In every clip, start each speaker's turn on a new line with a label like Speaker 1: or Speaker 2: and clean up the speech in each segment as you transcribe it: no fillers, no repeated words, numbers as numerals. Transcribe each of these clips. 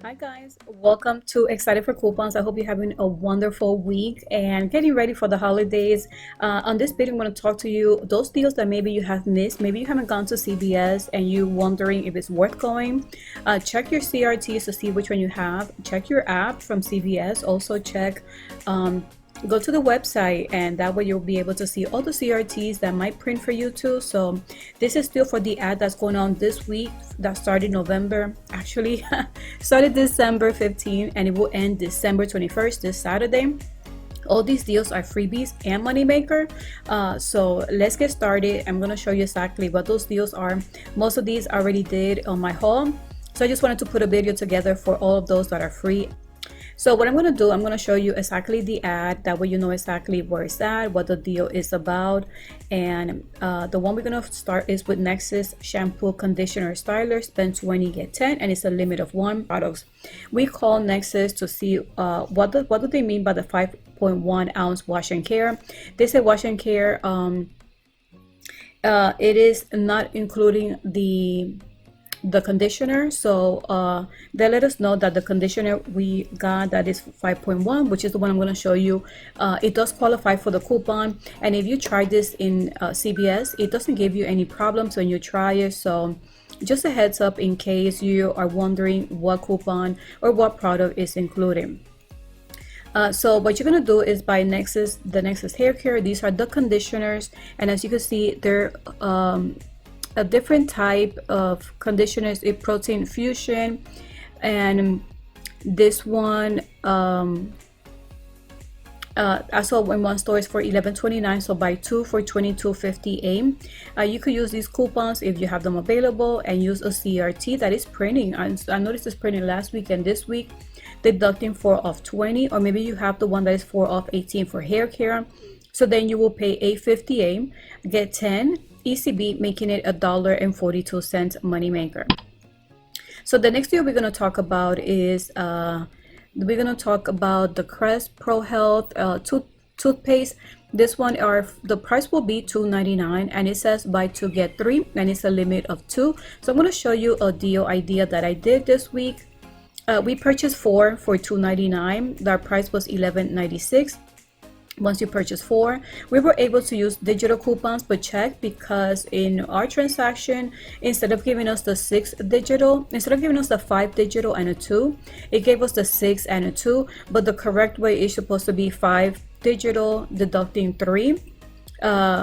Speaker 1: Hi guys, welcome to Excited for Coupons. I hope you're having a wonderful week and getting ready for the holidays. On this video, I'm going to talk to you those deals that maybe you have missed. Maybe you haven't gone to CVS and you're wondering if it's worth going. Check your CRTs to see which one you have. Check your app from CVS. Also check go to the website, and that way you'll be able to see all the CRTs that might print for you too. So this is still for the ad that's going on this week that started November, actually started December 15th, and it will end December 21st, this Saturday. All these deals are freebies and moneymaker. So let's get started. I'm going to show you exactly what those deals are. Most of these I already did on my haul, so I just wanted to put a video together for all of those that are free. So what I'm going to do, I'm going to show you exactly the ad. That way you know exactly where it's at, what the deal is about. And the one we're going to start is with Nexxus shampoo, conditioner, styler. Spend 20, get 10, and it's a limit of 1 products. We call Nexxus to see what do they mean by the 5.1 ounce wash and care. They say wash and care. It is not including the conditioner. So they let us know that the conditioner we got, that is 5.1, which is the one I'm going to show you. It does qualify for the coupon, and if you try this in CVS, it doesn't give you any problems when you try it. So just a heads up in case you are wondering what coupon or what product is included. So what you're going to do is buy Nexxus, the Nexxus hair care. These are the conditioners, and as you can see, they're a different type of conditioners, a protein fusion, and this one I saw in one store is for $11.29, so buy 2 for $22.58. You could use these coupons if you have them available and use a CRT that is printing. I noticed it's printing last week and this week, deducting 4 off 20, or maybe you have the one that is 4 off 18 for hair care. So then you will pay $8.58, get 10 ECB, making it $1.42 moneymaker. So the next deal we're going to talk about is we're going to talk about the Crest Pro Health toothpaste. This one, the price will be $2.99, and it says buy 2 get 3, and it's a limit of 2. So I'm going to show you a deal idea that I did this week. We purchased 4 for $2.99. Their price was $11.96. Once you purchase 4, we were able to use digital coupons, but check, because in our transaction, instead of giving us the 5 digital and a 2, it gave us the 6 and a 2. But the correct way is supposed to be 5 digital deducting 3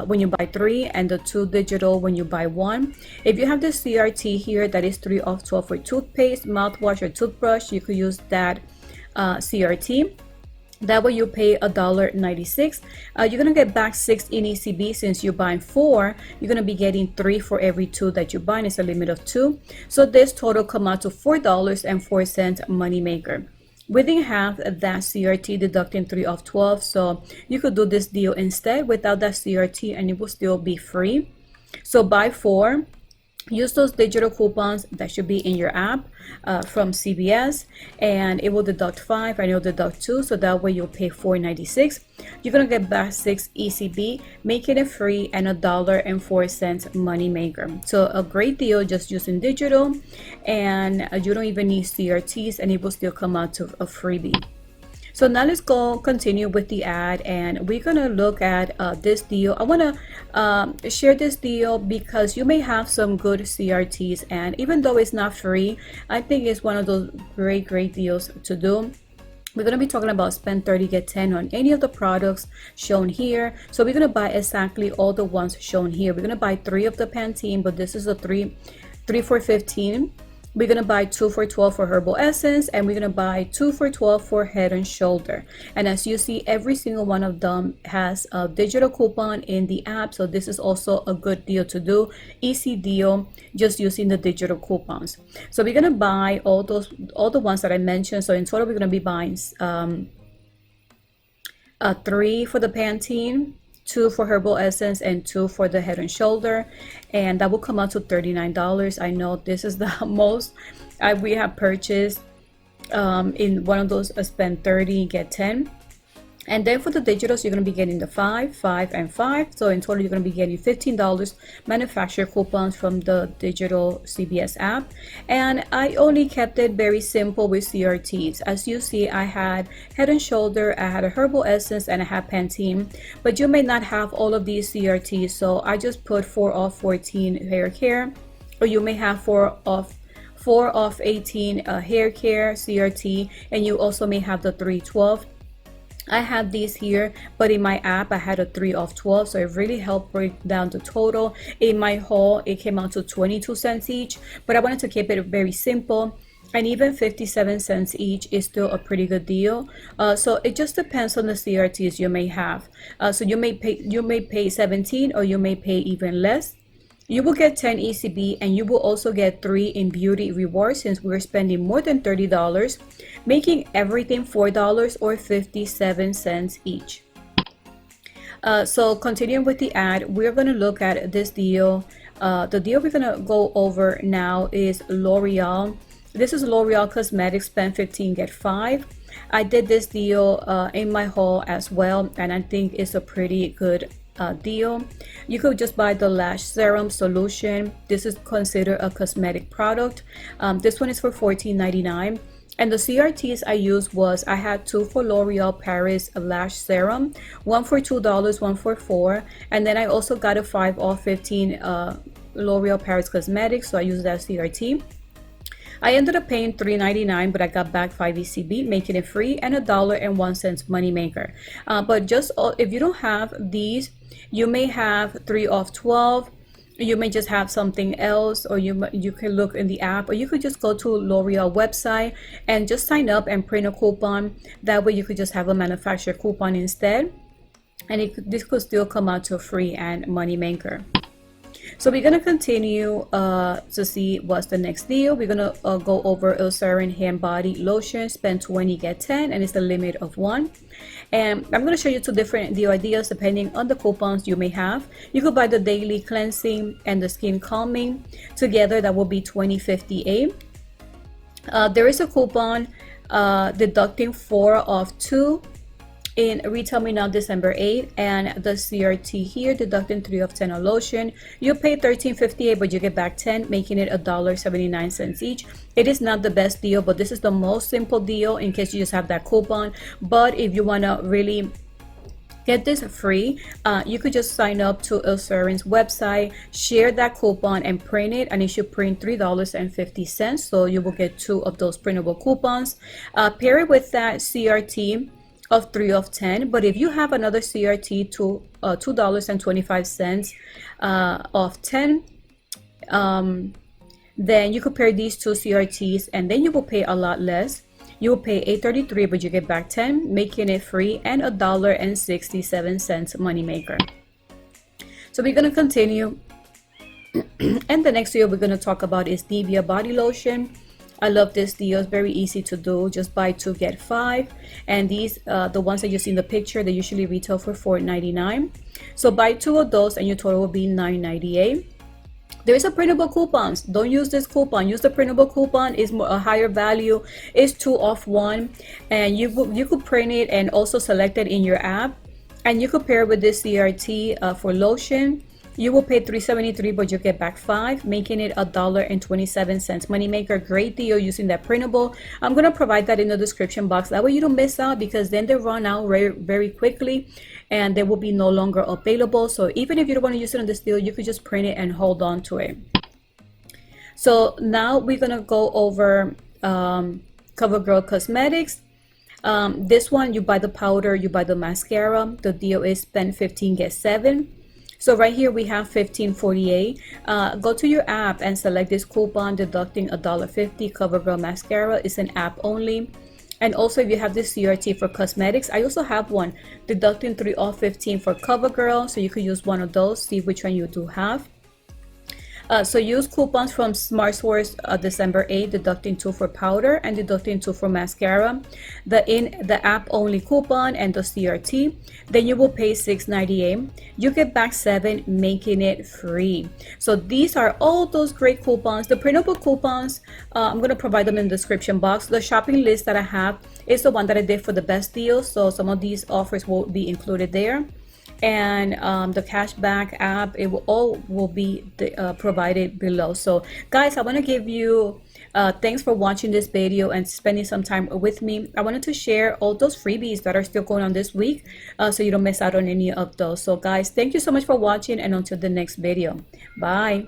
Speaker 1: when you buy 3, and the 2 digital when you buy 1. If you have the CRT here that is 3 off 12 for toothpaste, mouthwash, or toothbrush, you could use that CRT. That way you pay $1.96. You're gonna get back 6 in ECB. Since you're buying 4, you're gonna be getting 3 for every 2 that you buy, and it's a limit of 2. So this total come out to $4.04 moneymaker. We didn't have that CRT deducting 3 off 12, so you could do this deal instead without that CRT, and it will still be free. So buy 4. Use those digital coupons that should be in your app from CVS, and it will deduct 5 and it will deduct 2, so that way you'll pay $4.96. You're gonna get back 6 ECB, making it free, and $1.04 moneymaker. So a great deal just using digital, and you don't even need CRTs, and it will still come out to a freebie. So now let's go continue with the ad, and we're gonna look at this deal. I want to share this deal because you may have some good CRTs, and even though it's not free, I think it's one of those great deals to do. We're going to be talking about spend 30 get 10 on any of the products shown here. So we're going to buy exactly all the ones shown here. We're going to buy 3 of the Pantene, but this is a 3 for 15. We're going to buy 2 for 12 for Herbal Essence, and we're going to buy 2 for 12 for Head and Shoulder. And as you see, every single one of them has a digital coupon in the app, so this is also a good deal to do. Easy deal, just using the digital coupons. So we're going to buy all the ones that I mentioned. So in total, we're going to be buying 3 for the Pantene, 2 for Herbal Essence, and 2 for the Head and Shoulder, and that will come out to $39. I know this is the most we have purchased in one of those spend 30 get 10. And then for the digitals, you're going to be getting the 5, 5, and 5. So in total, you're going to be getting $15 manufacturer coupons from the digital CVS app. And I only kept it very simple with CRTs. As you see, I had Head and Shoulder, I had a Herbal Essence, and I had Pantene. But you may not have all of these CRTs. So I just put 4 off 14 hair care. Or you may have 4 off 18 hair care CRT. And you also may have the 312. I have these here, but in my app I had a 3 off 12, so it really helped break down the total. In my haul it came out to 22 cents each, but I wanted to keep it very simple, and even 57 cents each is still a pretty good deal. So it just depends on the CRTs you may have. So you may pay 17, or you may pay even less. You will get 10 ECB, and you will also get 3 in beauty rewards, since we're spending more than $30, making everything $4 or 57 cents each. So continuing with the ad, we're going to look at this deal. The deal we're going to go over now is L'Oreal. This is L'Oreal Cosmetics, spend 15 get 5. I did this deal in my haul as well, and I think it's a pretty good deal. You could just buy the lash serum solution. This is considered a cosmetic product. This one is for $14.99. And the CRTs I used was, I had 2 for L'Oreal Paris lash serum, 1 for $2, 1 for $4, and then I also got a 5 off 15 L'Oreal Paris Cosmetics, so I used that CRT. I ended up paying $3.99, but I got back 5 ECB, making it free, and $1.01 money maker. But just if you don't have these, you may have 3 off 12. You may just have something else, or you can look in the app, or you could just go to L'Oreal website and just sign up and print a coupon. That way you could just have a manufacturer coupon instead, and this could still come out to a free and money maker. So we're gonna continue to see what's the next deal. We're gonna go over Eucerin hand body lotion, spend 20 get 10, and it's the limit of 1. And I'm gonna show you 2 different deal ideas depending on the coupons you may have. You could buy the daily cleansing and the skin calming together. That will be $20.58. There is a coupon deducting 4 off 2 in Retail Me Now December 8, and the CRT here deducting 3 of 10 on lotion. You pay $13.58, but you get back 10, making it $1.79 each. It is not the best deal, but this is the most simple deal in case you just have that coupon. But if you want to really get this free, you could just sign up to Eucerin's website, share that coupon, and print it, and it should print $3.50. So you will get 2 of those printable coupons. Pair it with that CRT of 3 of 10. But if you have another CRT to $2.25 off 10, then you could pair these 2 CRTs, and then you will pay a lot less. You will pay $8.33, but you get back 10, making it free, and $1.67 money maker. So we're going to continue, and the next deal we're going to talk about is Nivea body lotion. I love this deal. It's very easy to do. Just buy 2 get 5, and these the ones that you see in the picture, they usually retail for $4.99. So buy 2 of those and your total will be $9.98. There is a printable coupons. Don't use this coupon. Use the printable coupon. Is a higher value. It's 2 off 1, and you could print it and also select it in your app, and you could pair with this CRT for lotion. You will pay $3.73, but you get back 5, making it $1.27 money maker. Great deal using that printable. I'm gonna provide that in the description box. That way you don't miss out, because then they run out very, very quickly, and they will be no longer available. So even if you don't want to use it on this deal, you could just print it and hold on to it. So now we're gonna go over Covergirl Cosmetics. This one, you buy the powder, you buy the mascara. The deal is spend 15 get 7. So right here we have $15.48. Go to your app and select this coupon deducting $1.50. Covergirl mascara is an app only. And also if you have this CRT for cosmetics, I also have one deducting 3 off 15 for Covergirl. So you could use one of those, see which one you do have. So use coupons from Smart Source December 8, deducting 2 for powder and deducting 2 for mascara, the app only coupon and the CRT. Then you will pay $6.98. You get back 7, making it free. So these are all those great coupons. The printable coupons, I'm going to provide them in the description box. The shopping list that I have is the one that I did for the best deals. So some of these offers will be included there. And the cashback app, it will be provided below. So guys, I want to give you thanks for watching this video and spending some time with me. I wanted to share all those freebies that are still going on this week, so you don't miss out on any of those. So guys, thank you so much for watching, and until the next video, bye.